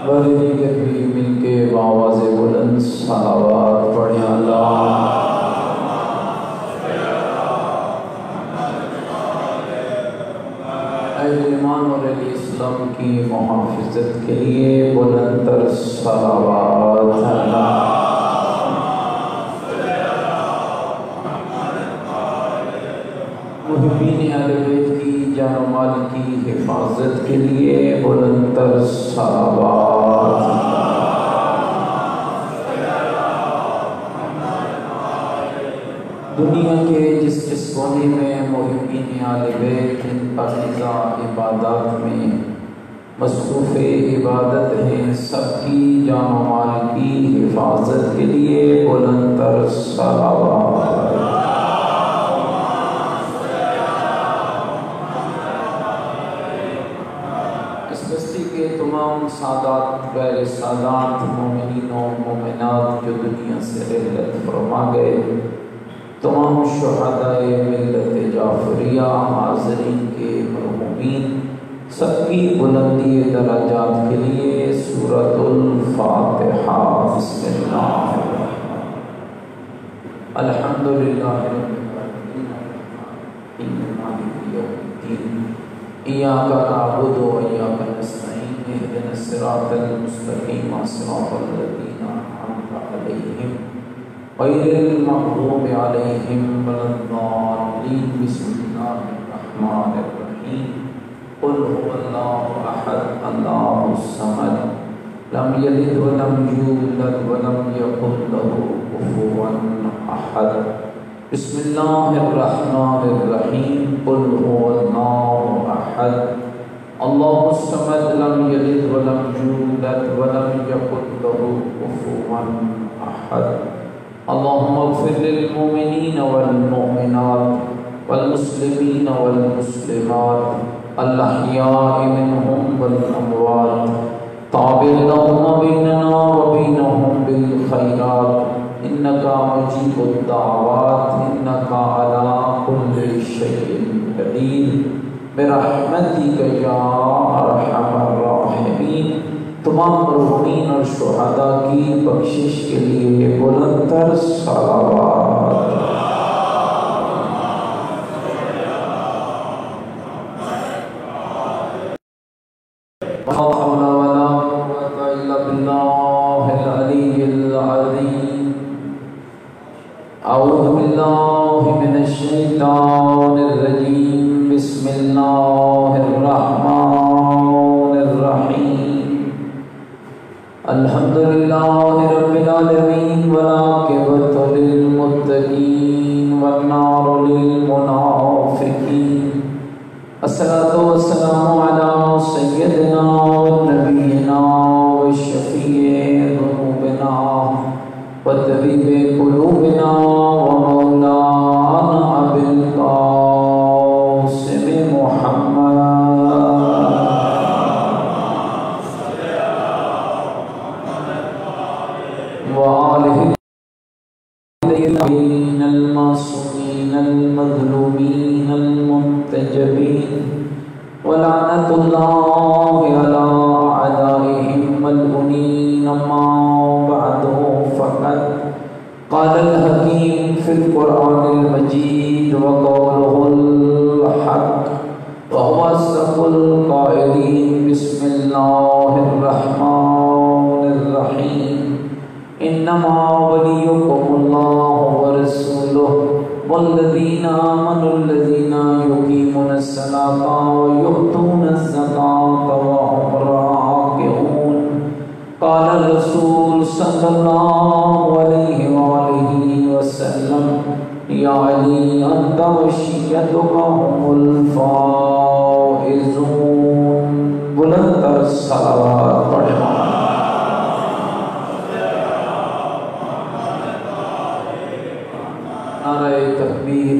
والدی کے بھی مل کے آواز بلند صلوات پڑھیں اللہ اہل ایمان اور اہل اسلام کی محافظت کے لیے بلند تر صلوات اللہ محبین اہل بیت کی جان و مال کی حفاظت کے لیے بلند تر صلوات دنیا کے جس جس کونے میں محبین اہل بیت ان پاکیزہ عبادات میں مصروف عبادت ہیں، سب کی جان و مال کی حفاظت کے لیے بلند تر صلوات تمام سادات غیر سادات مومنین و مومنات جو دنیا سے رحلت فرما گئے، تمام شہداء ملت جعفریہ حاضرین کے مرحومین سب کی بلندی درجات کے لیے سورۃ الفاتحہ۔ بسم اللہ الحمدللہ رب العالمین مالک یوم الدین ایاک نعبد و ایاک نستعین اهدنا الصراط المستقیم صراط الذین انعمت علیہم غیر المغضوب علیہم ولا الضالین۔ بسم اللہ الرحمن الرحیم قل هو اللہ احد اللہ الصمد لم یلد ولم یولد ولم یکن له کفوا احد۔ بسم اللہ الرحمن الرحیم قل هو اللہ احد اللہ الصمد لم یلد ولم یولد ولم یکن له کفوا احد۔ اللہم اغفر للمؤمنین والمؤمنات والمسلمین والمسلمات الاحیاء منہم والاموات تابع لهم بیننا وبینہم بالخیرات انکا مجیب الدعوات انکا علی کل شیء قدیر برحمتک یا ارحم الراحمین۔ تمام مرحومین اور شہداء کی بخشش کے لیے بلند تر صلوات۔ لا حول ولا قوة الا باللہ العلی العظیم۔ اعوذ باللہ من الشیطان الرجیم، بسم اللہ الرحمن الرحیم۔ الحمدللہ رب العالمین والعاقبۃ للمتقین والنار للمنافقین۔ الصلاۃ والسلام علی سیدنا ونبینا وشفیع ذنوبنا وطبیب قلوبنا ومولانا ابی القاسم محمد وآلہ الطاہرین المعصومین المظلومین المنتجبین ولعنۃ اللہ علی اعدائہم ملعونین۔ اما بعد فقد قال الحکیم فی القرآن المجید وقولہ الحق وهو أصدق القائلين۔ بسم الله الرحمن الرحيم إنما وليكم الله ورسوله والذين آمنوا الذين يقيمون الصلاة ويؤتون الزكاة وهم راكعون۔ قال الرسول صلى الله عليه وآله وسلم یا علی انت وشیعتک هم الفائزون۔ بلند تر صلوات پڑھیں۔ نعرہ تکبیر،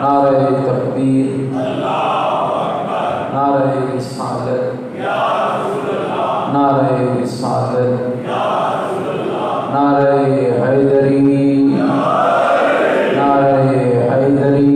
نعرہ تکبیر، نعرہ رسالت، نعرہ رسالت، نعرہ حیدری، نعرہ حیدری،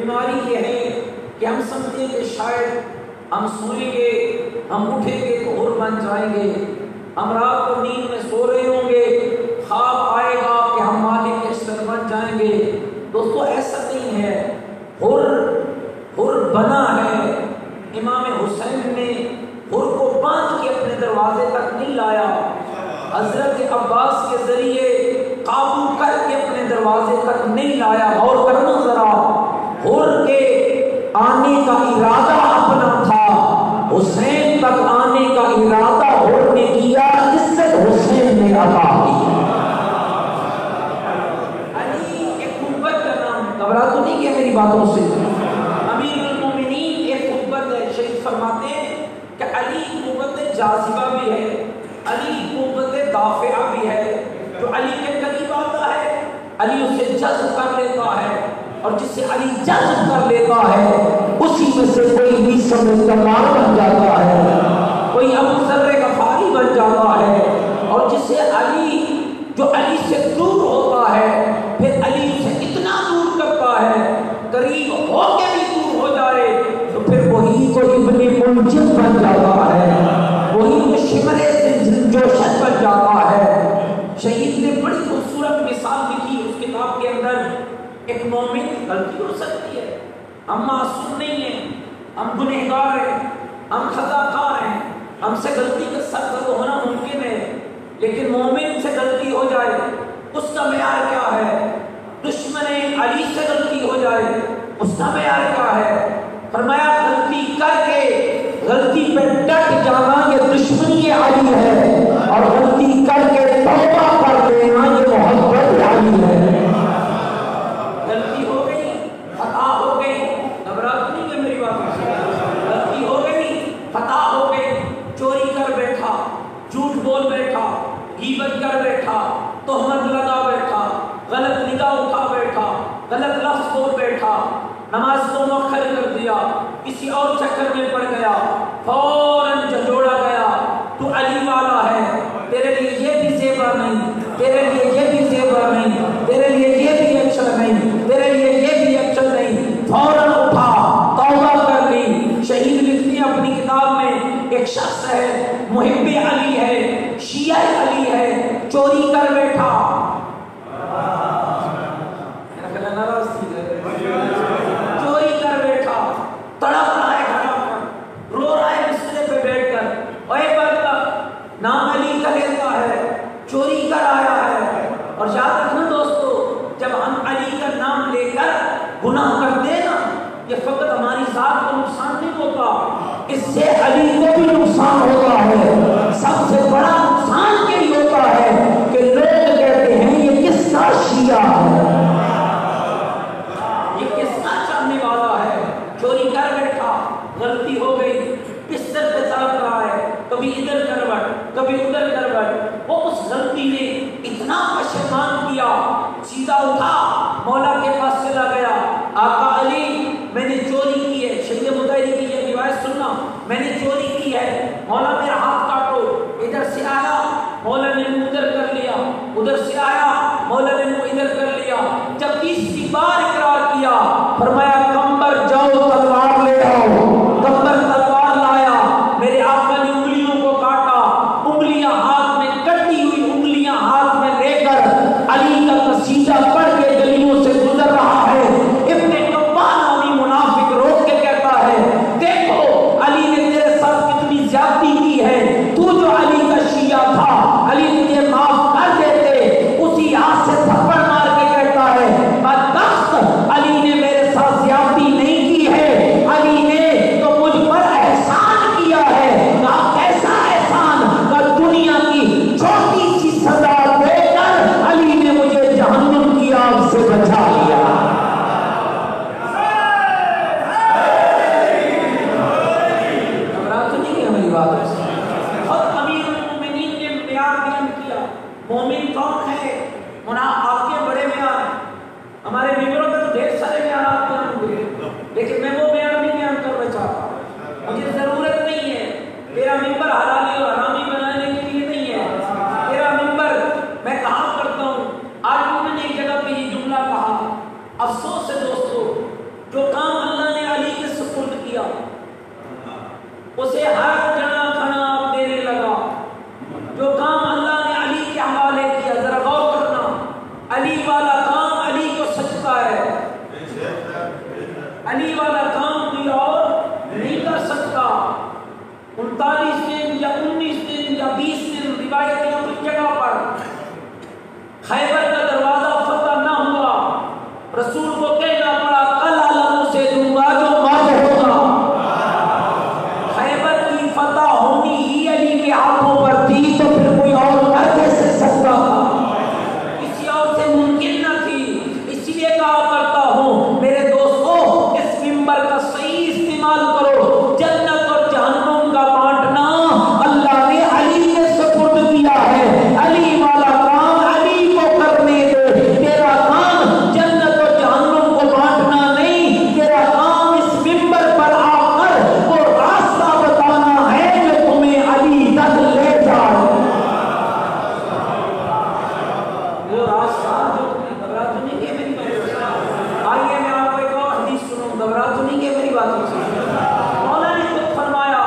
بیماری یہ ہے کہ ہم سمجھیں کہ شاید ہم سوئیں گے، ہم اٹھیں گے تو اور بن جائیں گے، ہم رات کو نیند میں سو رہے ہوں گے، خواب آئے گا کہ ہم مالک کے اشتر بن جائیں گے۔ دوستو ایسا نہیں ہے، حر بنا ہے۔ امام حسین نے حر کو باندھ کے اپنے دروازے تک نہیں لایا، حضرت عباس کے ذریعے قابو کر کے اپنے دروازے تک نہیں لایا۔ غور کرنا ذرا، حر کے آنے کا ارادہ اپنا تھا، حسین تک آنے کا ارادہ حر نے کیا، عزت حسین نے عطا کی۔ علی ایک قوت کا نام ہے، گھبرا تو نہیں کیا میری باتوں سے؟ امیر المومنین ایک قوت ہے، شریف فرماتے ہیں کہ علی قوت جاذبہ بھی ہے، علی قوت دافعہ بھی ہے۔ جو علی کے قریب آتا ہے علی اسے جذب کر لیتا ہے، اور جسے علی جذب کر لیتا ہے اسی میں سے کوئی عیسیٰ میں تمام بن جاتا ہے، کوئی ابو ذر غفاری بن جاتا ہے، اور جسے جو علی سے دور ہوتا ہے پھر علی اسے اتنا دور کرتا ہے، قریب ہو کے بھی دور ہو جائے تو پھر وہی کو ابن منجد بن جاتا ہے، وہی کو شمرے سے جوشن بن جاتا ہے۔ شہید نے بڑی خوبصورت مثال لکھی اس کتاب کے اندر، ایک مومن کی غلطی ہو سکتی ہے، ہم معصوم نہیں ہیں، ہم گنہگار ہیں، ہم خطا کار ہیں، ہم سے غلطی کا سخت ہونا ممکن ہے، لیکن مومن سے غلطی ہو جائے اس کا معیار کیا ہے؟ دشمن علی سے غلطی ہو جائے اس کا معیار کیا ہے؟ فرمایا غلطی کر کے غلطی پہ ڈٹ جانا یہ دشمنی علی ہے، اور غلطی کر کے توبہ کر دینا یہ محبت علی ہے۔ غلطی ہو گئی، خطا ہو گئی، گھبراہٹ نہیں ہے میری بات سے، غلطی ہو گئی، خطا ہو گئی، چوری کر بیٹھا، جھوٹ بول بیٹھا، غیبت کر بیٹھا، تہمت لگا بیٹھا، غلط نگاہ اٹھا بیٹھا، غلط لفظ بول بیٹھا، نماز کو مؤخر کر دیا، کسی اور چکر میں پڑ گیا، فوراً جھنجھوڑا گیا، تو علی والا ہے، تیرے لیے یہ بھی زیور نہیں، تیرے لیے یہ بھی زیور نہیں، تیرے لیے یہ بھی اچھا نہیں، تیرے لیے یہ بھی اچھا نہیں، فوراً اٹھا توبہ کر لی۔ شہید لکھتے ہیں اپنی کتاب میں، ایک شخص ہے محب علی ہے، شیعہ علی ہے، چوری کر بیٹھا، چوری کر بیٹھا، تڑپ رہا ہے کھڑا کر، رو رہا ہے بسترے پہ بیٹھ کر، اے بدبخت نام علی کا لیتا ہے، چوری کر آیا ہے۔ اور یاد رکھنا دوستو، جب ہم علی کا نام لے کر گناہ کرتے نا، یہ فقط ہماری ذات کو نقصان نہیں ہوتا، اس سے علی کو بھی نقصان ہوتا ہے۔ سب سے بڑا نقصان یہی ہوتا ہے کہ لوگ کہتے ہیں یہ کس کا شیعہ ہے، یہ کس کا چاہنے والا ہے۔ چوری کر بیٹھا، غلطی ہو گئی، بستر پہ تڑپ رہا ہے، کبھی ادھر کروٹ کبھی ادھر کروٹ، وہ اس غلطی نے اتنا پشیمان کیا، سیدھا اٹھا مولا کے پاس چلا گیا، آقا علی میں نے چوری کی ہے، شریعت مطالعہ کی یہ روایت سننا، میں نے چوری کی ہے، مولا میرا ہاتھ کاٹو۔ ادھر سے آیا مولا نے منہ ادھر کر لیا، ادھر سے آیا مولا نے منہ ادھر کر لیا، جب تیسری بار اقرار کیا فرمایا کمبر جاؤ تلوار لے آؤ، کمبر تلوار لایا، میرے آقا نے انگلیوں کو کاٹا، انگلیاں ہاتھ میں کٹی ہوئی انگلیاں ہاتھ میں لے کر علی کا قصیدہ پڑھ کے گلیوں سے گزر رہا ہے۔ ابن قبان نامی منافق روک کے کہتا ہے دیکھو علی نے تیرے ساتھ کتنی زیادتی کی ہے، تو جو علی کا شیعہ تھا علی تجھے معاف کر دیتے، اسی ہاتھ سے تھپڑ مار کے کہتا ہے بدبخت علی نے میرے ساتھ زیادتی نہیں کی ہے، علی نے تو مجھ پر احسان کیا ہے۔ کہا کیسا احسان؟ کہ دنیا کی چھوٹی سی سزا دے کر علی نے مجھے جہنم کی آگ سے بچا لیا۔ مومن کون ہے؟ آپ کے بڑے معیار ہیں، ہمارے ممبروں میں تو ڈھیر سارے معیارات بیان ہوئے، لیکن میں وہ معیار نہیں بیان کرنا چاہتا، مجھے ضرورت نہیں ہے، میرا ممبر حلالی اور حرامی بنانے کے لیے نہیں ہے، میرا ممبر میں کہا کرتا ہوں، آج میں نے ایک جگہ پہ یہ جملہ کہا، افسوس ہے دوستو جو رسول کو کہنا پڑا کل علم اسے دوں گا جو مرد ہوگا۔ خیبر کی فتح ہونی ہی علی کے ہاتھوں پر تھی تو پھر کوئی اور کر کیسے سکتا تھا؟ کسی اور سے ممکن نہ تھی۔ اسی لیے کہا کرتا ہوں میرے دوستو، اس منبر کا صحیح استعمال کرو۔ جنت اور جہنم کا بانٹنا اللہ نے علی کے سپرد کیا ہے۔ علی والا کام علی کو کرنے دے۔ تیرا کام جنت اور جہنم کو بانٹنا نہیں، تیرا کام اس منبر پر آ کر وہ راستہ بتانا ہے جو تمہیں علی تک لے جائے۔ وہ راستہ جو گھبرا تو نہیں کہ میری بات، آئیے میں آپ کو ایک اور حدیث سنوں، گھبرا تو نہیں کہ میری بات سے۔ مولا نے خود فرمایا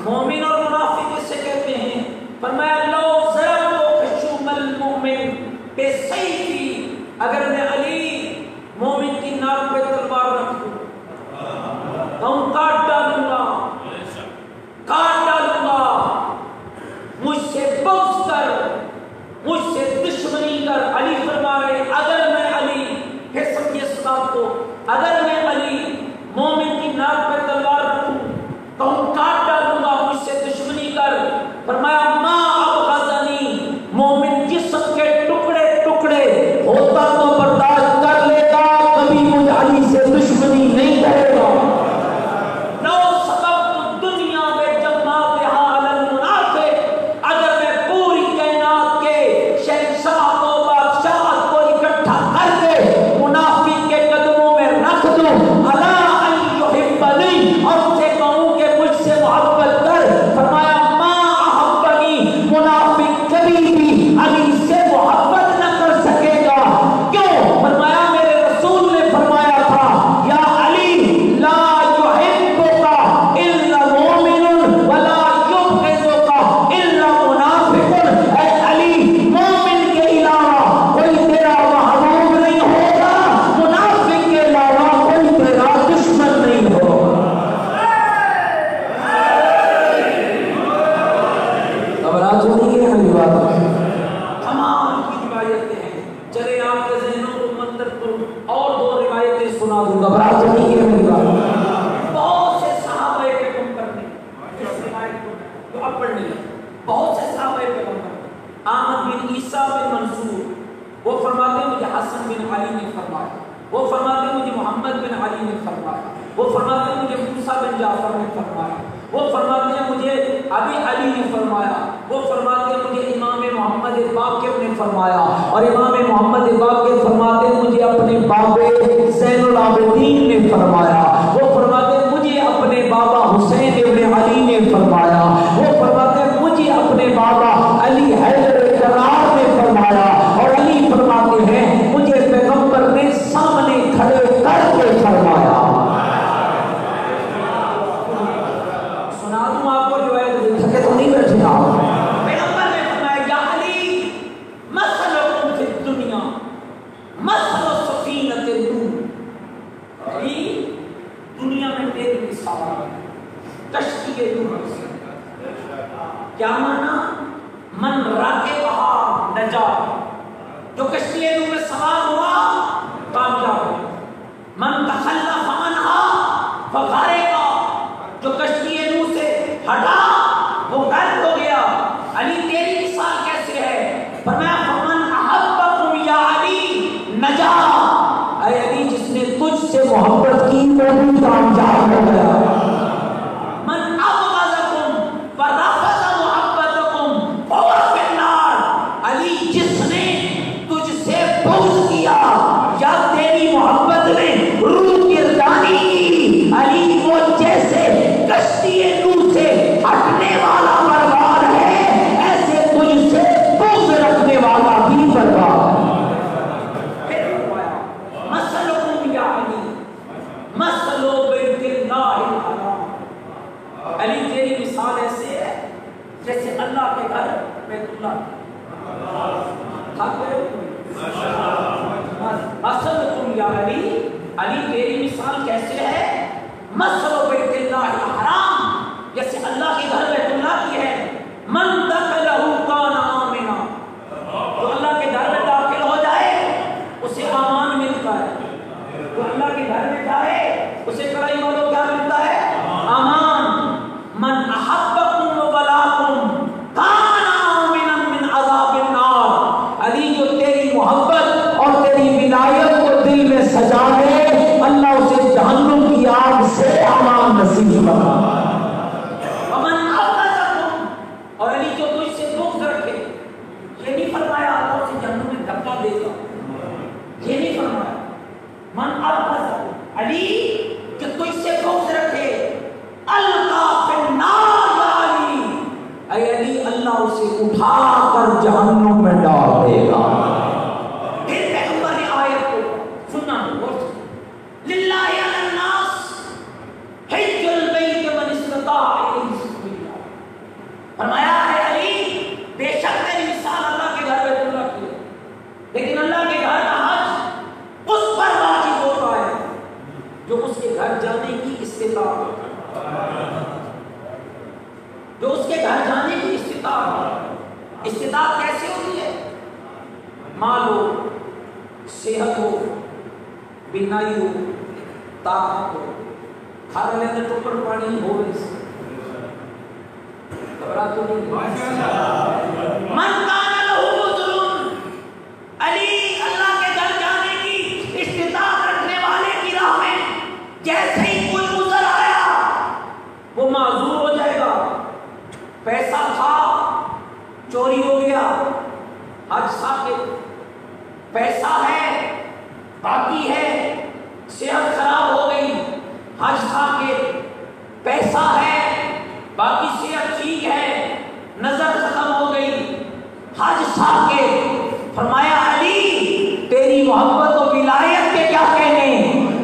مومن اور منافق اسے کہتے ہیں، فرمایا لو ضربت خشوم المؤمن بسیفی، اگر میں علی مومن کی ناک پہ تلوار رکھ دوں تو کاٹ ڈالوں گا، کاٹ ڈالوں گا۔ مجھ سے بغض کر، مجھ سے دشمنی کر، علی فرما رہے اگر میں علی، پھر سمجھے اس بات کو، اگر میں علی مومن کی ناک پہ تلوار رکھوں تو کاٹ ڈالوں گا، مجھ سے دشمنی کر۔ فرمایا ما ابغضنی، مومن جسم کے ٹکڑے ٹکڑے ہوتا تو برداشت کر لے گا، کبھی مجھ علی سے دشمنی نہیں کرے گا۔ لو سبقت دنیا میں جماعتہا علی المنافق، اگر میں پوری کائنات کے شہنشاہ کو، بادشاہت کو اکٹھا کر کے منافق کے قدموں میں رکھ دوں، الا ان یحبنی، اور اسے کہوں کہ مجھ سے محبت کر، فرمایا ما احبنی، منافق کبھی بھی علی سے محبت نہ کر سکے گا۔ کیوں؟ فرمایا میرے رسول نے فرمایا تھا یا علی لا یحبک الا مومن ولا یبغضک الا منافق، اے علی مومن کے علاوہ کوئی تیرا محبوب نہیں ہوگا، منافق کے علاوہ کوئی تیرا دشمن نہیں ہوگا۔ گھبرا تو نہیں ہے میری بات میں؟ تمام کی روایتیں ہیں، چلے آپ کے ذہنوں کو منتر کروں اور دو روایتیں سنا دوں، گھبرا تو نہیں ہے میری بات میں؟ بہت سے صحابہ پیغمبر نے اس روایت کو جو اب پڑھنے لگے، بہت سے صحابہ پیغمبر، احمد بن عیسیٰ بن منصور وہ فرماتے ہیں مجھے حسن بن علی نے فرمایا، وہ فرماتے ہیں مجھے محمد بن علی نے فرمایا، وہ فرماتے ہیں مجھے موسیٰ بن جعفر نے فرمایا، وہ فرماتے ہیں مجھے ابی علی نے فرمایا، وہ فرماتے ہیں مجھے امام محمد باقر نے فرمایا، اور امام محمد باقر فرماتے ہیں مجھے اپنے بابے زین العابدین نے فرمایا، وہ فرماتے ہیں مجھے اپنے بابا حسین ابن علی نے فرمایا، وہ فرماتے ہیں مجھے اپنے بابا علی حیدر کرار نے فرمایا، اور علی فرماتے ہیں مجھے پیغمبر نے سامنے کھڑے کر کے فرمایا۔ سنا دوں آپ کو جو ہے، تھکے تو نہیں بیٹھے آپ؟ پیغمبر نے فرمایا یا علی مثلکم فی الدنیا مثل سفینۃ نوح، علی دنیا میں تیری مثال کشتی نوح سے۔ کیا مانا؟ من راکبہا نجا، جو کشتی نوح میں سوار ہوا کامیاب ہوا، من تخلف عنہا فغرق، جو کشتی نوح سے ہٹا وہ غرق ہو گیا۔ علی تیری مثال کیسے ہے؟ فرمایا فمن احبکم یا علی نجا، اے علی جس نے تجھ سے محبت کی وہ بھی کامیاب ہو گیا۔ من ابغضکم ورفض محبتکم فهو فی النار، علی جس نے تجھ سے بغض کیا یا تیری محبت میں روح گردانی کی، علی وہ جیسے کشتی نوح سے ہٹنے والا برباد ہے، ایسے تجھ سے بغض رکھنے والا بھی برباد ہے۔ پھر فرمایا مثلکم یا علی مثل بیت اللہ الحرام، علی تیری مثال ایسے ہے جیسے اللہ کے گھر بیت اللہ۔ مثلکم یا علی، علی تیری مثال کیسے ہے؟ مثل بیت اللہ الحرام، جیسے اللہ کے گھر بیت اللہ کی ہے۔ من دخلہ کان آمنا، جو اللہ کے گھر میں داخل ہو جائے اسے امان ملتا ہے۔ نصیب فرما۔ ومن ابغضکم، اور علی جو تجھ سے بغض رکھے، یہ نہیں فرمایا اللہ اسے جہنم میں دھکا دے گا، یہ نہیں فرمایا۔ من ابغضکم، علی جو تجھ سے بغض رکھے، القا فی النار یا علی، اے علی اللہ اسے اٹھا کر جہنم میں ڈال دے گا۔ پھر پیغمبر نے آیت کو سننا للہ علی الناس حج البیت من استطاع الیہ سبیلا، فرمایا ہے علی بے شک میری مثال اللہ کے گھر بیت اللہ کی ہے، لیکن اللہ کے گھر کا حج اس پر واجب ہوتا ہے جو اس کے گھر جانے کی استطاعت، جو اس کے گھر جانے کی استطاعت۔ استطاعت کیسے ہوتی ہے؟ مال ہو، صحت ہو، بینائی ہو، طاقت ہو، ہر لینے ٹوپر پانی ہو رہی سے گھبرا تو نہیں۔ من کان لہو عذر، علی اللہ کے گھر جانے کی استطاعت رکھنے والے کی راہ میں جیسے ہی کوئی عذر آیا وہ معذور ہو جائے گا۔ پیسہ تھا، چوری ہو گیا، حج ساقط، پیسہ ہے باقی ہے، صحت خراب ہو گئی، حج ساقط، پیسہ ہے باقی صحت ٹھیک ہے، نظر ختم ہو گئی، حج ساقط۔ فرمایا علی تیری محبت و ولایت کے کیا کہنے،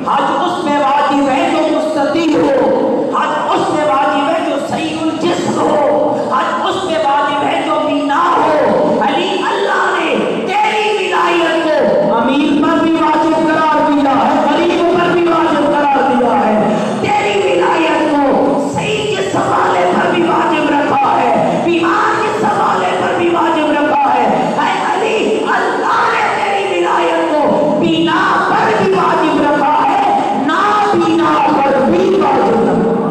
حج اس میں واجب ہے جو مستطیع ہو، حج اس میں واجب ہے جو صحیح الجسم ہو، حج اس میں واجب ہے جو بینا ہو۔ علی اللہ نے تیری ولایت کو امیر پر بھی واجب قرار دیا ہے، غریب پر بھی واجب قرار دیا ہے، تیری ولایت کو صحیح جسم والے پر بھی واجب رکھا ہے، بیمار جسم والے پر بھی واجب رکھا ہے۔ اے علی اللہ نے تیری ولایت کو بینا پر بھی واجب رکھا ہے، نا بینا پر بھی واجب رکھا ہے۔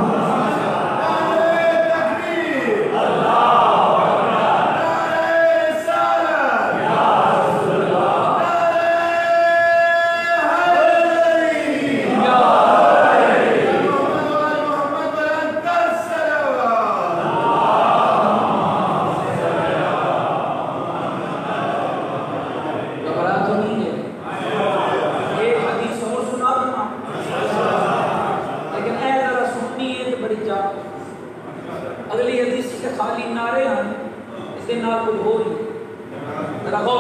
اگلی حدیث کے خالی نعرے ہیں، اس کے نال کچھ ہو نہیں رکھو۔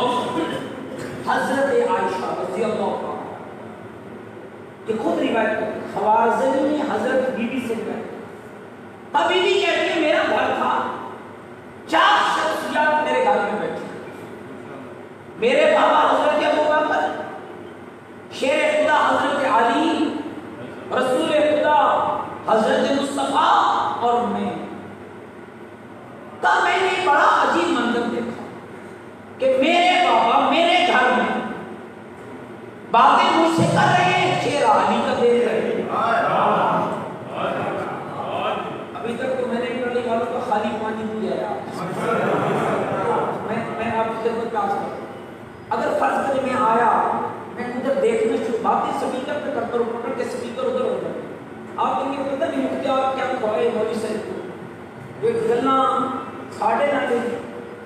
حضرت عائشہ رضی اللہ عنہ یہ خود روایت کرتی، خوارزمی نے حضرت بی بی سے روایت، تب بی بی کہتی ہے میرا گھر تھا، 4 شخصیات میرے گھر میں بیٹھی، میرے بابا حضرت ابوبکر، شیر خدا حضرت علی، رسول خدا حضرت مصطفیٰ اور میں۔ تب میں نے بڑا عجیب منظر دیکھا کہ میرے بابا میرے گھر میں باتیں مجھ سے کر رہے ہیں، شیر علی کا دیکھ رہے ہیں۔ ابھی تک تو میں نے کرنے والوں کا خالی پانی نہیں آیا۔ میں آپ کی خدمت میں آج اگر فرض کریں میں آیا، میں ادھر دیکھنا شروع، باتیں سپیکر پہ کرتا ہوں، پکڑ کے سپیکر ادھر ہو جائے، آپ کہیں گے پتہ نہیں مختار کیا کھوائے مولوی صاحب کو، یہ گلنا ساڑھے نہ دیں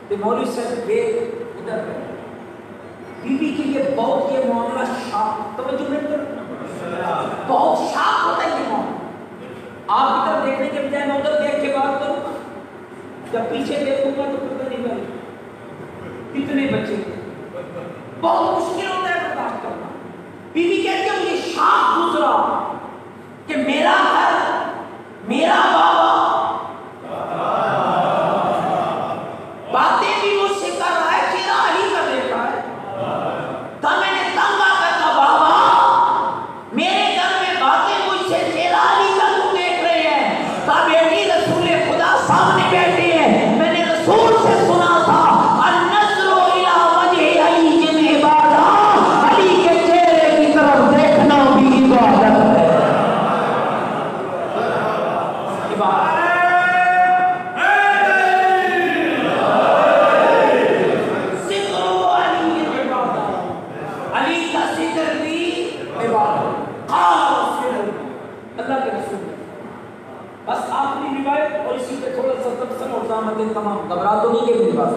کہ مولوی صاحب بے ادھر پہ۔ بی بی کے لیے بہت یہ معاملہ شاک، توجہ میں کرنا، بہت شاک ہوتا ہے یہ معاملہ۔ آپ ادھر دیکھنے کے بجائے میں ادھر دیکھ کے بات کروں گا، جب پیچھے دیکھوں گا تو پتہ نہیں کرے کتنے بچے، بہت مشکل ہوتا ہے برداشت کرنا۔ بی بی کہتے ہیں مجھے شاک گزرا کہ میرا گھر، میرا بابا باتیں بھی مجھ سے کر رہا ہے، چہرہ علی کا دیکھ رہا ہے۔ تب میں نے تنگ آ کر کہا بابا میرے گھر میں باتیں مجھ سے چہرہ علی کا کیوں دیکھ رہے ہیں؟ کہا بیٹی رسول خدا سامنے بیٹھے ہیں، میں نے رسول سے سنا تھا النظر الی وجہ علی جن عبادہ، علی کے چہرے کی طرف دیکھنا بھی عبادت ہے۔ بس آخری روایت اور اسی پہ تھوڑا سا تبصرہ اور زحمت تمام، گھبرا تو نہیں کہ میری بات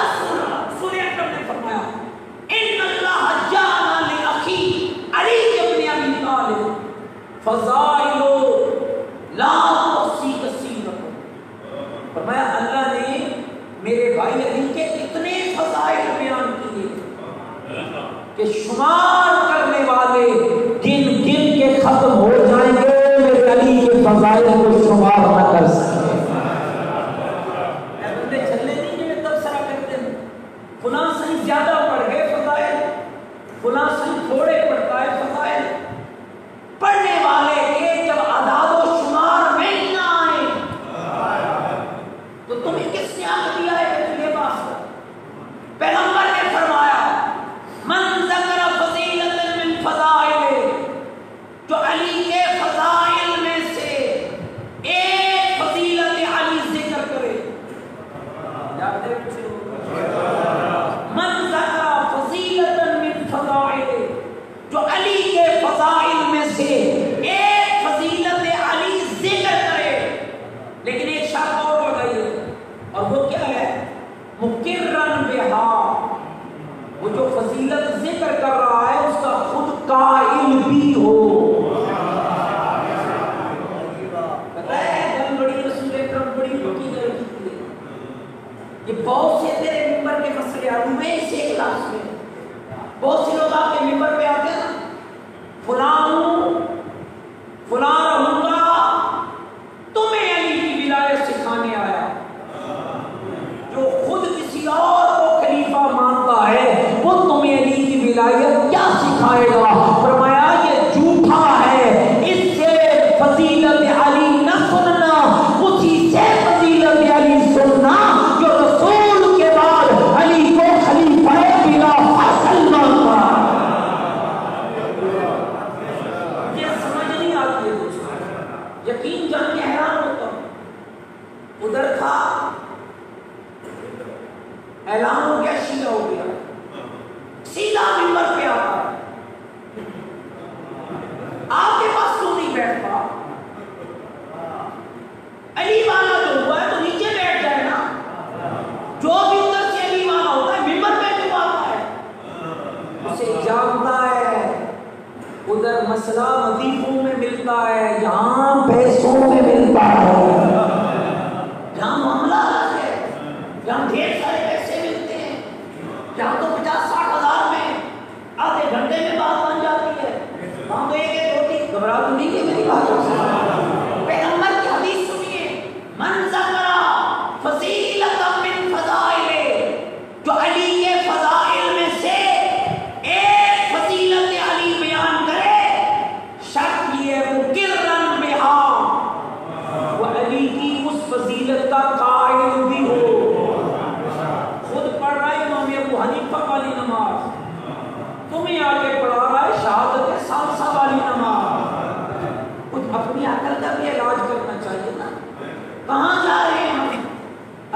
رسول اکرم نے فرمایا ان اللہ جعل لاخی علی ابن ابی طالب فضائل لا تحصی کثیرۃ، فرمایا اللہ نے میرے بھائی علی کے اتنے فضائل بیان کیے کہ شمار کرنے والے گن گن کے ختم ہو جائیں گے، میرے علی کے فضائل کو شمار نہ کر سکے۔ بندے چلنے نہیں کہ میں تبصرہ کرتے ہیں فلاں سے زیادہ پڑھ گئے فضائل، فلاں سے تھوڑے پڑھتا ہے فضائل، پڑھنے والے کے جب اعداد و شمار میں ہی نہ آئے تو تمہیں کس نے آگے دیا ہے کہ تجھے پاس کر؟ پیغمبر نے فرمایا من ذکر فضیلۃ من فضائل، جو علی کے فضائل میں سے ایک فضیلت علی ذکر کرے، من ذکر فضیلۃ من فضائل، جو علی کے فضائل میں سے ایک فضیلت علی ذکر کرے، لیکن ایک شرط اور لگائیے، اور وہ کیا ہے؟ مقرن بہا، وہ جو فضیلت ذکر کر رہا ہے اس کا خود قائل بھی ہو۔ پتہ ہے جب بڑی رسول اکرم بڑی لوگی لڑکی تھی، یہ بہت سے تیرے ممبر کے مسئلے آلو میں اس ایک لفظ میں بہت سے لوگ آپ کے ممبر پہ آتے ہیں نا، فلاں ہوں فلاں رہوں گا، تمہیں علی کی ولایت سکھانے آیا، جو خود کسی اور کو خلیفہ مانتا ہے وہ تمہیں علی کی ولایت کیا سکھائے گا؟ فرمایا یہ جھوٹا ہے، اس سے فضیلت علی نہ سننا، اسی سے فضیلت علی سننا جو رسول کے بعد علی کو خلیفہ بلا فصل مانتا۔ یہ سمجھ نہیں آتی ہے دوستوں، یقین جان کے حیران ہوتا ہوں، ادھر تھا اعلان ہو گیا، شیعہ ہو گیا، سیدھا ممبر پہ آتا ہے، آپ کے پاس کیوں نہیں بیٹھتا؟ علی والا جو ہوا ہے تو نیچے بیٹھ جائے نا، جو بھی ادھر سے علی والا ہوتا ہے ممبر پہ کیوں آتا ہے؟ اسے جانتا ہے ادھر مسئلہ وظیفوں میں ملتا ہے، یہاں پیسوں میں ملتا ہے، یہاں معاملہ الگ ہے، یہاں ڈھیر سارے یہاں تو 50-60 ہزار میں آدھے گھنٹے میں بات بن جاتی ہے، وہاں تو ایک روٹی گھبرا تو نہیں ہے میری بات۔ پیغمبر کی حدیث سنیے، من ذکر فضیلۃ من فضائل، جو علی کے فضائل میں سے ایک فضیلت علی بیان کرے، شرط یہ مقرن بہا، وہ علی کی اس فضیلت کا قائل بھی ہو۔ حنیفہ والی نماز تمہیں آگے پڑھا رہا ہے شہادت ثالثہ والی نماز، کچھ اپنی عقل کا بھی علاج کرنا چاہیے نا، کہاں جا رہے ہیں ہم؟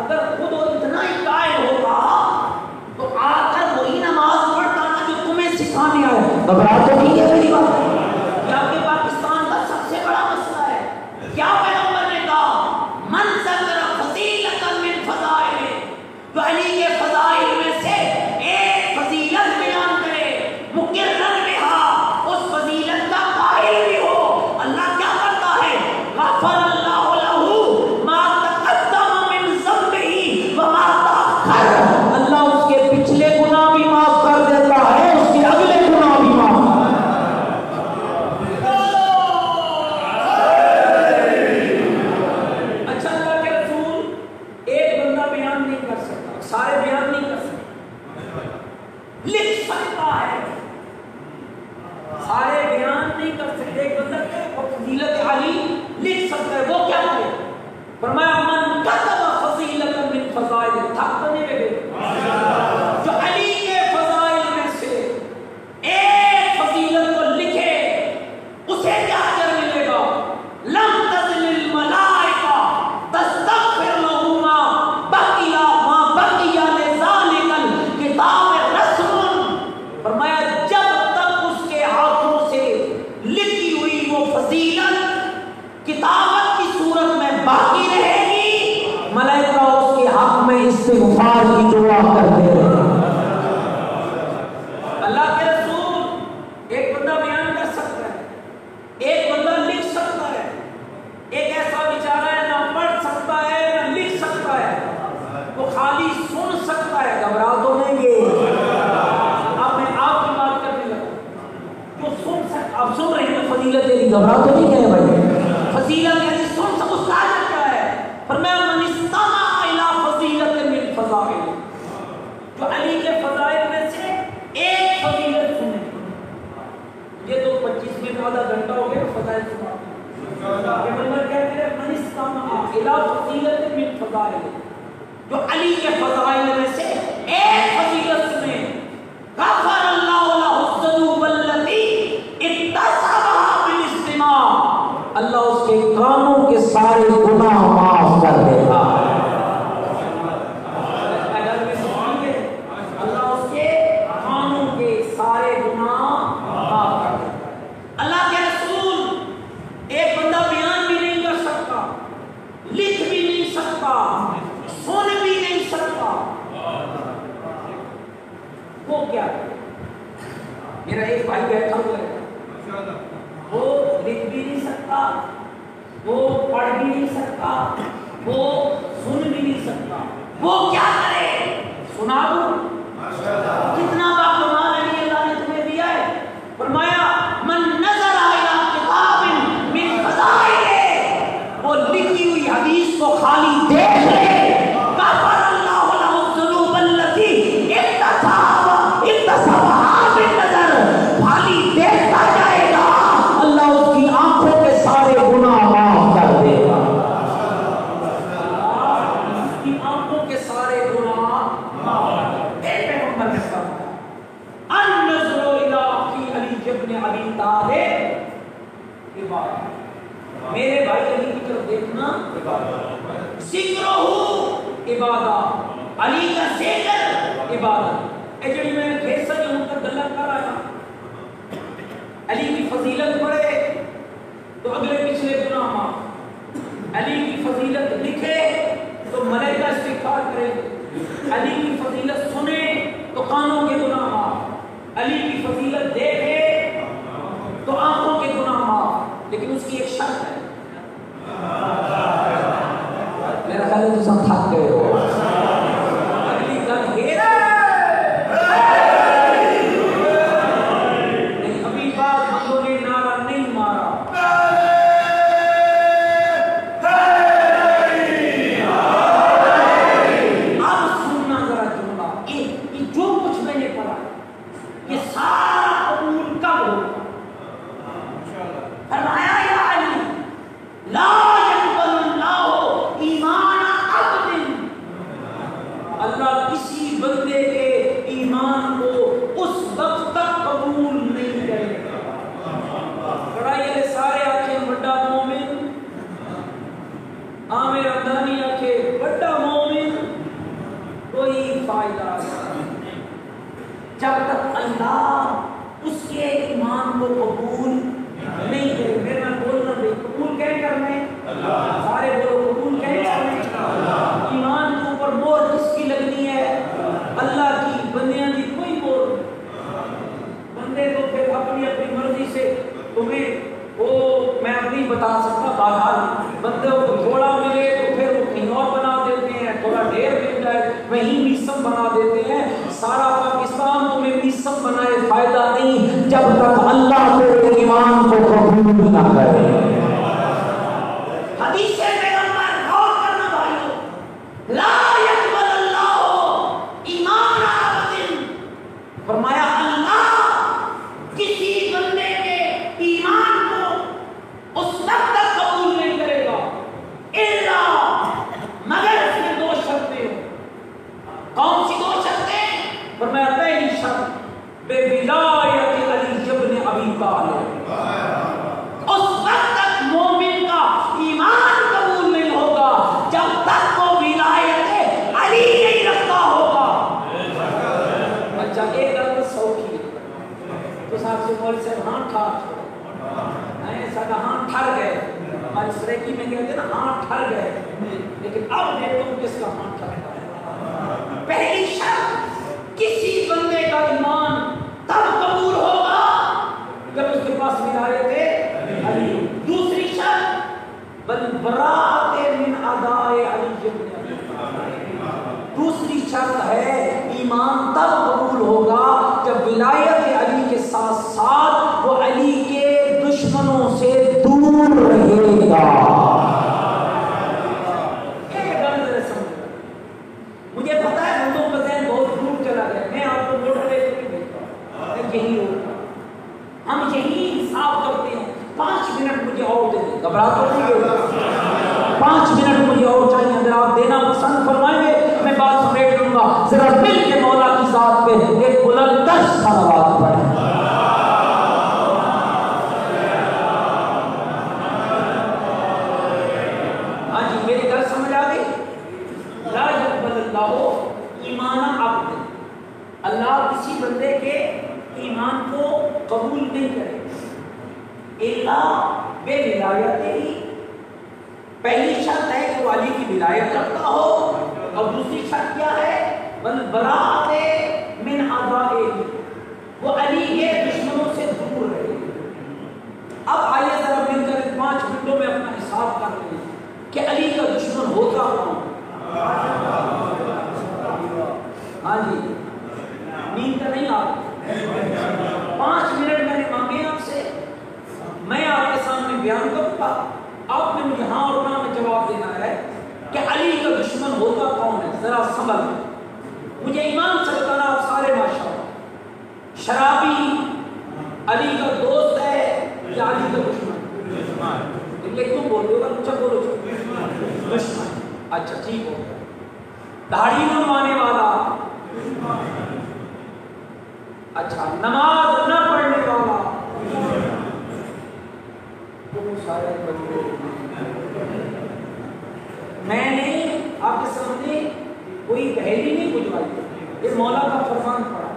اگر خود اتنا ہی قائل ہوگا تو آ کر وہی نماز پڑھتا نا جو تمہیں سکھانے آئے۔ گھبرا تو نہیں ہے میری بات؟ یہ آپ کے پاکستان کا سب سے بڑا مسئلہ ہے۔ کیا پیغمبر نے کہا من ذکر فضیلۃ من فضائل، جو علی کے فضائل میں سے ایک فضیلت بیان کرے، مقرن بہا، اس فضیلت کا قائل بھی ہو، اللہ کیا کرتا ہے؟ غفر اللہ لہ ما تقدم من ذنبہ وما تأخر، اللہ اس کے پچھلے گناہ بھی معاف کر دیتا ہے، اس کے اگلے گناہ بھی معاف کر دیتا ہے۔ اچھا اللہ کے رسول ایک بندہ بیان نہیں کر سکتا، سارے بیان نہیں کر سکتے، لکھ سکتا ہے، سارے بیان نہیں کر سکتے، ایک بندہ فضیلت علی لکھ سکتا ہے، وہ کیا ہے؟ فرمایا من کتب فضیلۃ من فضائل، تھک تو نہیں لگے، جو علی کے فضائل میں سے ایک فضیلت کو لکھے اسے کیا اجر ملے گا؟ لم تزل الملائکہ تستغفر لہ ما بقی لذالک الکتاب رسم، فرمایا جب تک اس کے ہاتھوں سے لکھی ہوئی وہ فضیلت کتاب استغفار کی دعا کرتے رہے۔ اللہ کے رسول ایک بندہ بیان کر سکتا ہے، ایک بندہ لکھ سکتا ہے، ایک ایسا بیچارہ ہے نہ پڑھ سکتا ہے نہ لکھ سکتا ہے، وہ خالی سن سکتا ہے۔ گھبرا تو نہیں گے؟ اب میں آپ کی بات کرنے لگا، جو سن سکتا، آپ سن رہے ہیں فضیلت ہے، گھبرا تو نہیں گئے بھائی؟ فضیلت ہے سن سکتا، اس کا کیا ہے؟ فرمایا من استمع الی فضیلت من فضائل، جو علی کے فضائل میں سے ایک فضیلت سنے، یہ تو 25 منٹ آدھا گھنٹہ ہو گیا فضائل سنا کہ بندہ کہتے ہیں من استمع الی فضیلت من فضائل، جو علی کے فضائل میں سے ایک فضیلت سنے، غفر اللہ له الذنوب التي اکتسبها بالاستماع، اللہ اس کے کانوں کے سارے گناہ معاف کر دے گا۔ اللہ اس کے کانوں کے سارے گناہ معاف کر دے گا۔ اللہ کے رسول ایک بندہ بیان بھی نہیں کر سکتا، لکھ بھی نہیں سکتا، سن بھی نہیں سکتا، وہ کیا ہے؟ میرا ایک بھائی بیٹھا ہوا ہے، وہ لکھ بھی نہیں سکتا، وہ پڑھ بھی نہیں سکتا، وہ سن بھی نہیں سکتا، وہ کیا کرے؟ سنا دو کتنا باکمال علی اللہ نے تمہیں دیا ہے۔ فرمایا من نظر الی کتاب من فضائل، وہ لکھی ہوئی حدیث کو خالی دیکھ لے، غفر اللہ له الذنوب التي اکتسبها بالنظر، خالی دیکھتا جائے گا، اللہ اس کی آنکھوں کے سارے گناہ معاف کر دے گا۔ اس کی آنکھوں کے سارے گناہ معاف۔ ایک پیغمبر نے فرمایا النظر الی اخی علی ابن ابی طالب عبادت، میرے بھائی علی کی طرف دیکھنا عبادت، ذکرہ عبادت، علی کا ذکر عبادت۔ اے جڑی میں کیسا جو ان کا گلا کر آیا، علی کی فضیلت پڑھے تو اگلے پچھلے گناہ معاف، علی کی فضیلت لکھے تو ملائکہ استغفار کرے، علی کی فضیلت سنے تو کانوں کے گناہ معاف، علی کی فضیلت دیکھے تو آنکھوں کے گناہ معاف، لیکن اس کی ایک شرط ہے۔ میرا خیال ہے تو سب تھک گئے ہو۔ اگلی گل یہ ہے، لیکن ابھی بات بندوں نے نعرہ نہیں مارا۔ اب سننا ذرا جملہ، یہ جو کچھ میں نے پڑھا یہ سارا قبول کب ہوگا؟ فرمایا یا علی لا يقبل اللہ ایمان عبد، اللہ کسی بندے کے ایمان کو اس وقت تک قبول نہیں کرے گا۔ پڑھائی والے سارے آنکھیں بڑا مومن، عامر ادانی آنکھیں بڑا مومن، کوئی فائدہ نہیں جب تک اللہ اس کے ایمان کو قبول نہیں کرے۔ میرے میں بولنا دے، قبول کہیں کرنے سارے بولو، قبول کہیں کرنے۔ ایمان کے اوپر مور کس کی لگنی ہے؟ اللہ کی، بندیاں کی کوئی مور نہیں۔ بندے تو پھر اپنی اپنی مرضی سے تمہیں وہ میں نہیں بتا سکتا، بہرحال بندے کو تھوڑا ملے تو پھر وہ کہیں اور بنا دیتے ہیں، تھوڑا ڈھیر مل جائے وہیں میسم بنا دیتے ہیں۔ سارا پاکستان تمہیں میسم بنائے فائدہ نہیں جب تک اللہ کے ایمان کو قبول نہ کرے۔ حدیث پیغمبر غور کرنا بھائیو، لا يقبل اللہ ایمان عبد، فرمایا اللہ کسی بندے کے ایمان کو اس وقت تک قبول نہیں کرے گا الا مگر اس میں دو شرطیں ہوں۔ کون سی دو شرطیں؟ فرمایا پہلی شرط بے ولایت علی ابن ابی طالب، اس وقت تک مومن کا ایمان قبول نہیں ہوگا جب تک وہ ولایت علی نہیں رکھتا ہوگا۔ اچھا ایک گل سوکھی تو صاحب سے مول سے ہاں ٹھار ساڈا ہاں ٹھر گئے، ہماری سریکی میں کہتے ہیں نا ہاں ٹھر گئے، لیکن اب دیکھو کس کا ہاں ٹھر گیا۔ پہلی شرط کسی بندے کا ایمان تب قبول ہوگا جب اس کے پاس ولایت علی. دوسری شرط براءت من اداء علی ابن ابی طالب. دوسری شرط ہے ایمان تب قبول ہوگا جب ولایت علی کے ساتھ ساتھ وہ علی کے دشمنوں سے دور رہے گا. مجھے پتا ہے ہندوؤں کا ذہن بہت دور چلا گیا. میں آپ کو موٹر وے پہ بھیجتا ہوں, یہی ہوگا. ہم یہی حساب کرتے ہیں. 5 منٹ مجھے اور دے دیں, گھبرا تو نہیں ہوگا. 5 منٹ مجھے اور چاہیے. اگر آپ دینا پسند فرمائیں گے میں بات سمیٹ لوں گا. ذرا مل کے مولا کی ذات پہ ایک بلند تر صلوات پڑھیں. ہاں جی, میری گل سمجھ آ گئی. لا یقبل اللہ ایمان عبد. اللہ کسی بندے کے ایمان کو قبول نہیں کرے الا بے ولایت ہی. پہلی شرط ہے کہ وہ علی کی ولایت رکھتا ہو, اور دوسری شرط کیا ہے؟ براءت من اعدائہ, وہ علی کے دشمنوں سے دور رہے. اب آئیے ذرا مل کر 5 منٹوں میں اپنا حساب کر لیں کہ علی کا دشمن ہوتا کون. ہاں جی, نیند کا نہیں. آپ 5 منٹ میں نے مانگے آپ سے, میں آپ کے سامنے بیان کروں گا, آپ نے مجھے ہاں اور نہ میں جواب دینا ہے کہ علی کا دشمن ہوتا کون ہے. ذرا سنبھل, مجھے ایمان سے بتانا آپ سارے ماشاءاللہ, شرابی علی کا دوست ہے یا علی کا دشمن؟ تم بول دو گا, اچھا بولو دشمن. اچھا ٹھیک ہو گیا. داڑھی منوانے والا, اچھا نماز نہ پڑھنے والا, میں نے آپ کے سامنے کوئی پہلی نہیں بجوائی, یہ مولا کا فرمان پڑا,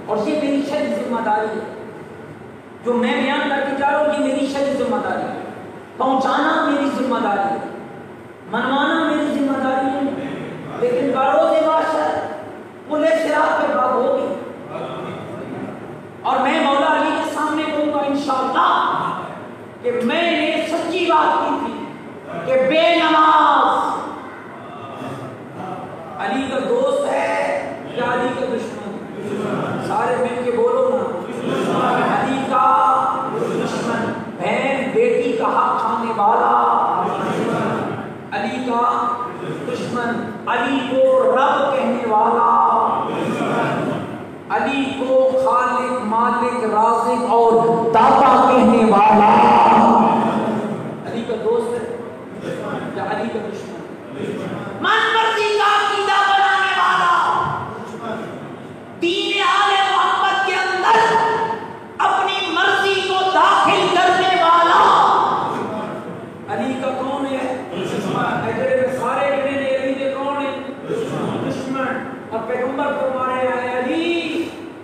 اور یہ میری شرعی ذمہ داری ہے. جو میں بیان کر کے جا رہا ہوں یہ میری شرعی ذمہ داری ہے. پہنچانا میری ذمہ داری ہے, منوانا میری ذمہ داری ہے. لیکن باروز معاشر پلے صراط پہ بات ہوگی, اور میں مولا علی کے سامنے کہوں گا انشاءاللہ کہ میں نے سچی بات کی تھی کہ بے نماز علی کا دوست ہے یا علی کا دشمن؟ سارے مل کے بولو نا, علی کا دشمن. بہن بیٹی کا حق کھانے والا علی کا دشمن. علی کو رب کہنے والا, علی کو خالق مالک رازق اور داتا کہنے والا علی کا دوست ہے یا علی کا دشمن؟ من مرضی کا عقیدہ بنانے والا, دین آل محمد کے اندر اپنی مرضی کو داخل کرنے والا علی کا کون ہے؟ سارے علی کے کون ہے؟ دشمن. اور پیغمبر فرمانے آئے علی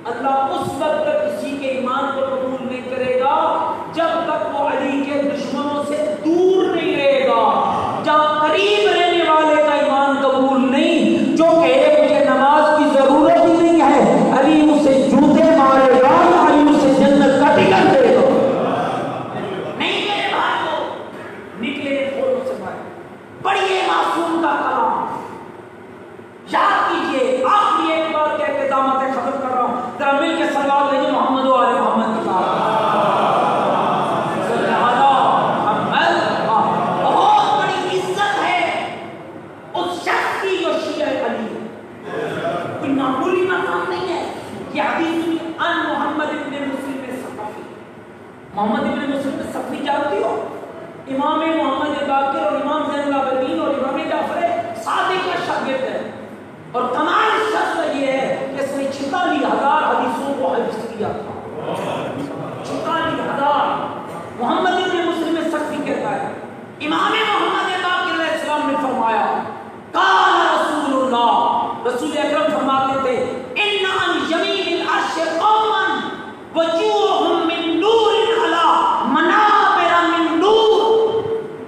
اللہ اس وقت تک کسی کے ایمان کو قبول نہیں کرے گا جب تک وہ علی کے دشمنوں سے دور نہیں رہے گا. جہاں قریب رہنے والے کا ایمان قبول نہیں, جو کہے مجھے نماز کی ضرورت ہی نہیں ہے, علی اسے جوتے مارے گا, علی اسے جنت کا ٹکٹ دے گا. نہیں میرے بھائیو, نکلے پھولوں سے باہر پڑھیے معصوم کا کلام, یاد کیجئے. آخری ایک بات کہہ کے دامت ختم کر رہا ہوں, ذرا مل کے صلوات لے محمد و آل محمد کی بات. بہت بڑی عزت ہے اس شخص کی جو شیعہ علی ہے, کوئی معمولی مقام نہیں ہے. یہ حدیث ان محمد ابن مسلم ثقفی. محمد ابن مسلم ثقفی جانتی ہو, امام محمد باقر اور امام زین العابدین اور امام جعفر صادق کا شاگرد ہے. اور کمال اس شخص کا یہ ہے کہ اس نے 46,000 حدیثوں کو حفظ کیا تھا. 46,000. محمد ابن مسلم ثقفی کہتا ہے امام محمد باقر علیہ السلام نے فرمایا, قال رسول اللہ, رسول اکرم فرماتے تھے, ان عن یمین العرش قوما وجوہهم من نور علی منابر من نور.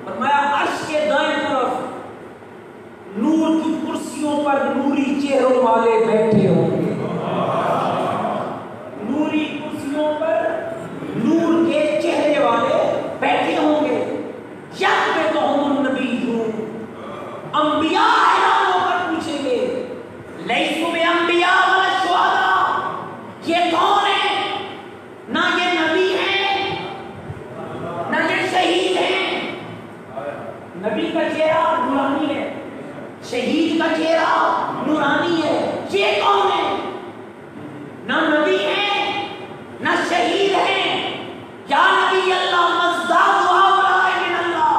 فرمایا عرش کے دائیں طرف نور کی کرسیوں پر نوری چہروں نبی کا چہرہ نورانی ہے، شہید کا چہرہ نورانی ہے. یہ کون ہے؟ نہ نبی ہیں نہ شہید ہیں. یا نبی اللہ مزداد ہؤلاء من اللہ،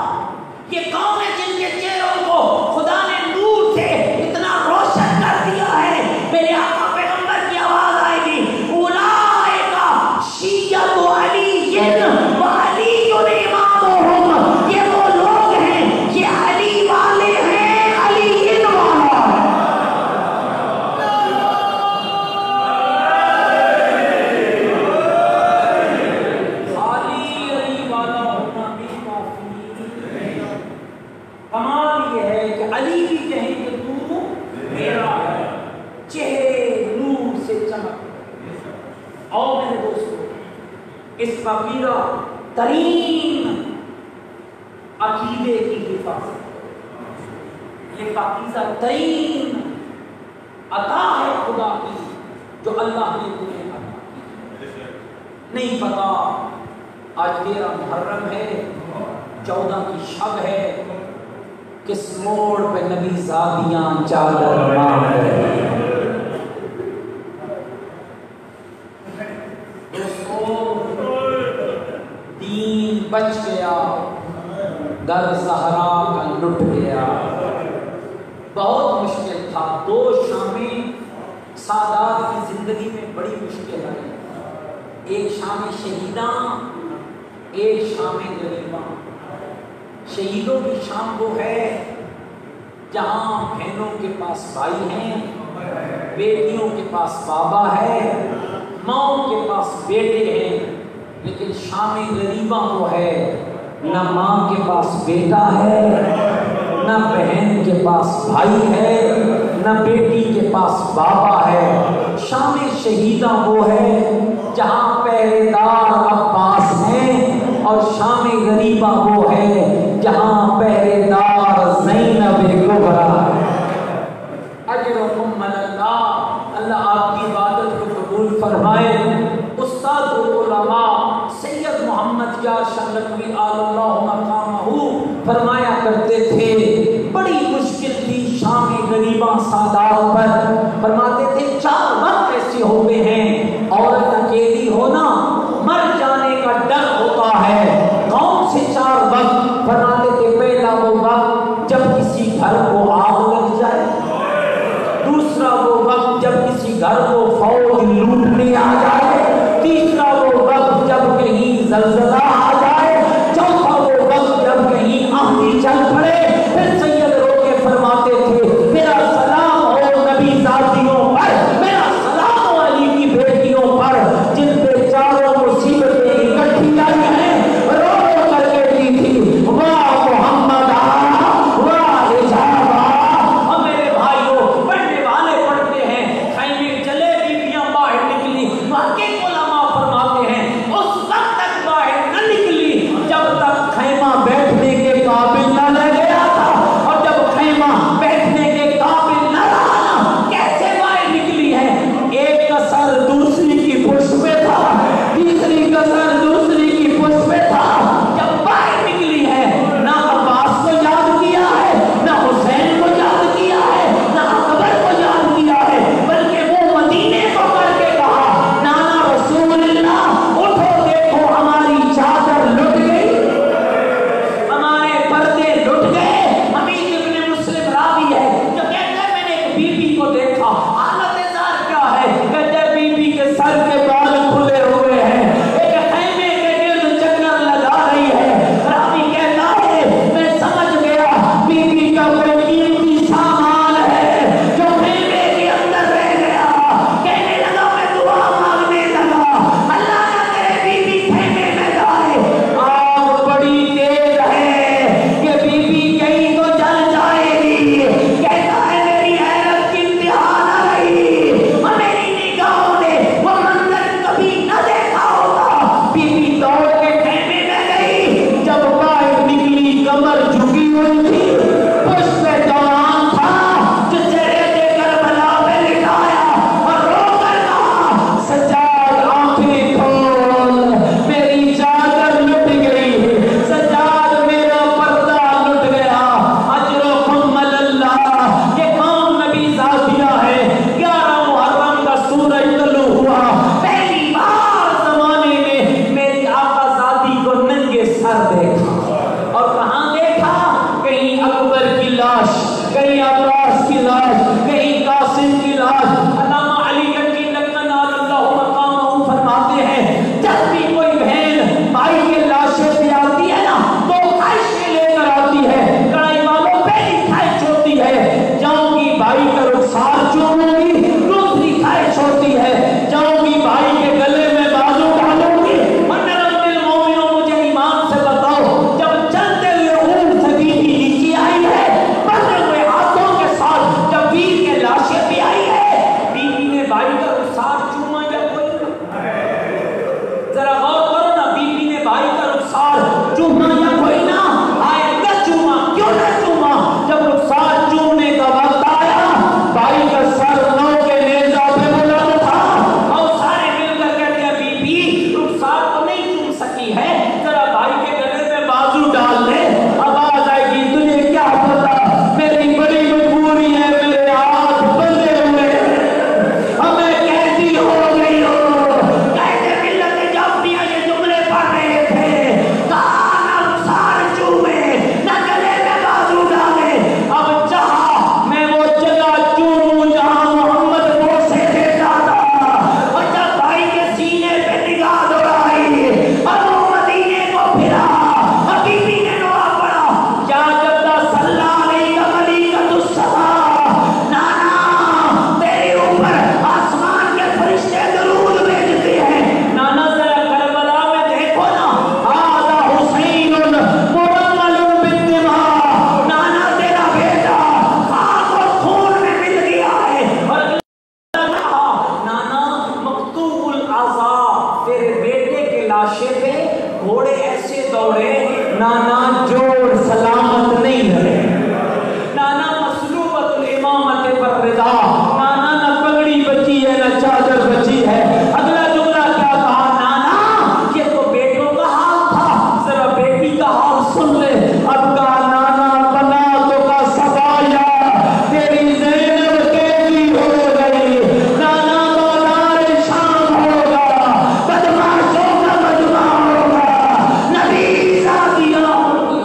یہ کون ہے جن کے چہروں کو خدا نے نور سے اتنا روشن کر دیا ہے؟ میرے آقا پیغمبر کی آواز آئے گی، اولئک شیعۃ علی و علی امامہم. یہ وہ لوگ ہیں، یہ علی والے ہیں، علی ان والا. علی والا ہونا بھی کافی. کمال یہ ہے کہ علی بھی کہیں کہ تو میرا ہے، چہرے نور سے چمک. اور میرے دوستو، اس پاکیزہ ترین عقیدے کی حفاظت، یہ پاکیزہ ترین عطا ہے خدا کی جو اللہ نے تمہیں عطا کی. نہیں پتا آج 13 محرم ہے، 14 کی شب ہے، کس موڑ پہ نبی زادیاں چادر مانگ رہی ہیں. دین بچ گیا، در زہرا کا لٹ گیا. بہت مشکل تھا. 2 شامیں سادات کی زندگی میں بڑی مشکل ہے. ایک شام شہیداں، ایک شام غریباں. شہیدوں کی شام وہ ہے جہاں بہنوں کے پاس بھائی ہیں، بیٹیوں کے پاس بابا ہے، ماؤں کے پاس بیٹے ہیں. لیکن شام غریباں وہ ہے نہ ماں کے پاس بیٹا ہے، نہ بہن کے پاس بھائی ہے، نہ بیٹی کے پاس بابا ہے. شام شہیداں وہ ہے جہاں پہرے دار عباس ہیں، اور شام غریباں وہ ہے جہاں پہرے دار زینب کبریٰ ہے. اجرکم علی اللہ، اللہ آپ کی عبادت کو قبول فرمائے. استاد العلماء سید محمد یار شنگتوی آل اللہ مقامہ فرمایا کرتے تھے، بڑی مشکل تھی شام غریباں سادات پر. فرماتے تھے 4 وقت ایسے ہوتے ہیں، عورت اکیلی ہونا، تیرے بیٹے کے لاشے پہ گھوڑے ایسے دوڑے، نانا جوڑ سلامت نہیں رہے، نانا مسلوبت الامامت پر رضا، نانا نہ پگڑی بچی ہے نہ چادر بچی ہے۔ اگلا جملہ کیا کہا؟ نانا یہ تو بیٹوں کا حال تھا، ذرا بیٹی کا حال سن لے۔ اب کہا نانا بناتوں کا سبایا تیری زینب کیسی ہو گئی، نانا دولار شام ہوگا، بدماشوں کا مجمع ہوگا، نبی شادیاں ہوگی۔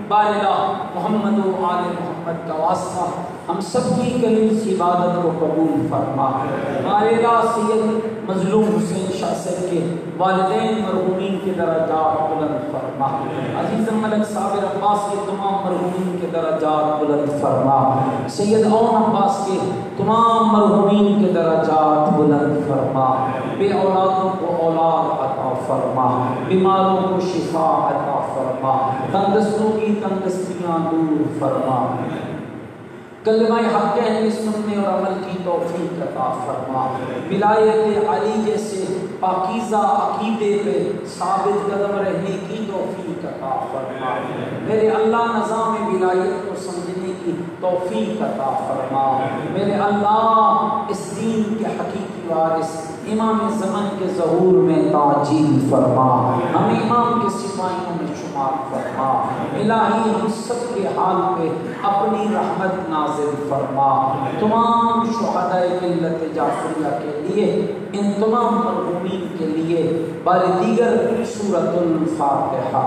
بارگاہ محمد و آل محمد کا واسطہ ہم سب کی کلیل سی عبادت کو قبول فرما۔ بارگاہ سید مظلوم حسین شاہ صاحب کے والدین مرحومین کے درجات بلند فرما۔ عزیز ملک صابر عباس کے تمام مرحومین کے درجات بلند فرما۔ سید اون عباس کے تمام مرحومین کے درجات بلند فرما۔ بے اولادوں کو اولاد عطا فرما، بیماروں کو شفا عطا فرما، تندرستوں کی تندرستیاں دور فرما، کلمہ حق اہل سننے اور عمل کی توفیق عطا فرما، ولایت علی جیسے پاکیزہ عقیدے پہ ثابت قدم رہنے کی توفیق عطا فرما۔ میرے اللہ نظام ولایت کو سمجھنے کی توفیق عطا فرما۔ میرے اللہ اس دین کے حقیقی وارث امام زمن کے ظہور میں تعجیل فرما، ہمیں امام کے سپاہیوں میں شمار فرما۔ الہی ہم سب کے حال پہ اپنی رحمت نازل فرما۔ تمام شہدائے ملت جعفریہ کے لیے، ان تمام مرحومین کے لیے بار دیگر سورۃ الفاتحہ۔